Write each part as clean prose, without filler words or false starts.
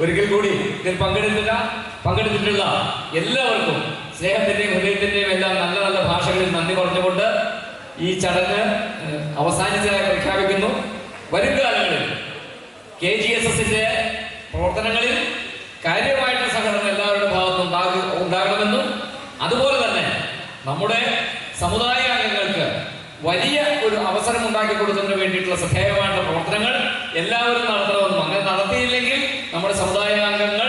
ഒരിക്കൽ കൂടി ഇതിൽ പങ്കെടുത്തിട്ടുള്ള എല്ലാവർക്കും സ്നേഹത്തിന്റെയും ഹൃദയത്തിന്റെയും എല്ലാം നല്ല നല്ല ഭാഷകളിൽ നന്ദി പറഞ്ഞുകൊണ്ട് ഈ ചടങ്ങ് അവസാനിച്ചതായി പ്രഖ്യാപിക്കുന്നു. വരും കാലങ്ങളിൽ KGSSന്റെ പ്രവർത്തനങ്ങളിൽ കാര്യമായിട്ടുള്ള സഹകരണം എല്ലാവരുടെ ഭാഗത്തും ഉണ്ടാകണമെന്നും അതുപോലെ തന്നെ നമ്മുടെ സമുദായ അംഗങ്ങൾക്ക് വലിയ ഒരു അവസരം ഉണ്ടാക്കി കൊടുക്കുന്നതിന് വേണ്ടിയിട്ടുള്ള ശ്രദ്ധേയമായിട്ടുള്ള പ്രവർത്തനങ്ങൾ എല്ലാവരും നടത്തണമെന്നും, അങ്ങനെ നടത്തിയില്ലെങ്കിൽ നമ്മുടെ സമുദായ അംഗങ്ങൾ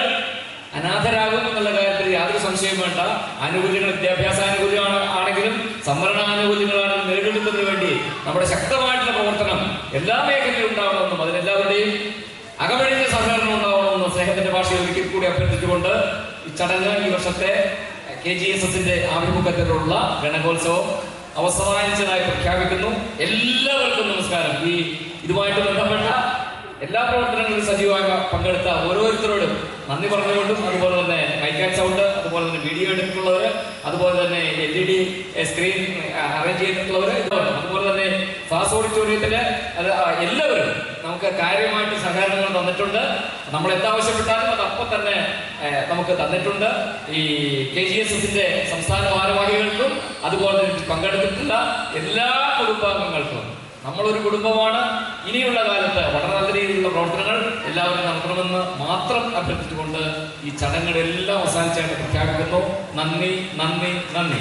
അനാഥരാകും എന്നുള്ള കാര്യത്തിൽ യാതൊരു സംശയവും വേണ്ട. ആനുകൂല്യങ്ങൾ, വിദ്യാഭ്യാസ ആനുകൂല്യമാണ് ആണെങ്കിലും സംവരണാനുകൂല്യങ്ങളാണെങ്കിലും നേടിയെടുക്കുന്നതിന് വേണ്ടി നമ്മുടെ ശക്തമായിട്ടുള്ള പ്രവർത്തനം എല്ലാ മേഖലയിലും ഉണ്ടാവണമെന്നും അതിനെല്ലാവരുടെയും അകമഴിഞ്ഞ സഹകരണം ഉണ്ടാവണമെന്നും സ്നേഹത്തിന്റെ ഭാഷയിൽ ഒരിക്കൽ കൂടി അഭ്യർത്ഥിച്ചുകൊണ്ട് ഈ ചടങ്ങ്, ഈ വർഷത്തെ KGSSന്റെ ആഭിമുഖ്യത്തിലുള്ള ഗണകോത്സവം അവസാനിച്ചതായി പ്രഖ്യാപിക്കുന്നു. എല്ലാവർക്കും നമസ്കാരം. ഇതുമായിട്ട് ബന്ധപ്പെട്ട എല്ലാ പ്രവർത്തനങ്ങളിലും സജീവമായി പങ്കെടുത്ത ഓരോരുത്തരോടും നന്ദി പറഞ്ഞുകൊണ്ടും, അതുപോലെ തന്നെ മൈക്ക് ആൻഡ് സൗണ്ട്, അതുപോലെ തന്നെ വീഡിയോ എടുത്തിട്ടുള്ളവർ, അതുപോലെ തന്നെ LED സ്ക്രീൻ അറേഞ്ച് ചെയ്തിട്ടുള്ളവർ, അതുപോലെ തന്നെ ഫാസ് ഓഡിറ്റോറിയത്തില് എല്ലാവരും നമുക്ക് കാര്യമായിട്ട് സഹകരണങ്ങൾ തന്നിട്ടുണ്ട്. നമ്മൾ എന്താവശ്യപ്പെട്ടാലും അത് അപ്പം തന്നെ നമുക്ക് തന്നിട്ടുണ്ട്. ഈ KGSSന്റെ സംസ്ഥാന ഭാരവാഹികൾക്കും അതുപോലെ തന്നെ പങ്കെടുത്തിട്ടുള്ള എല്ലാ കുടുംബാംഗങ്ങൾക്കും നമ്മളൊരു കുടുംബമാണ്. ഇനിയുള്ള കാലത്ത് വളരെ നല്ല രീതിയിലുള്ള പ്രവർത്തനങ്ങൾ എല്ലാവരും നടത്തണമെന്ന് മാത്രം അഭ്യർത്ഥിച്ചുകൊണ്ട് ഈ ചടങ്ങുകളെല്ലാം അവസാനിച്ചായിട്ട് പ്രഖ്യാപിക്കുന്നു. നന്ദി, നന്ദി, നന്ദി.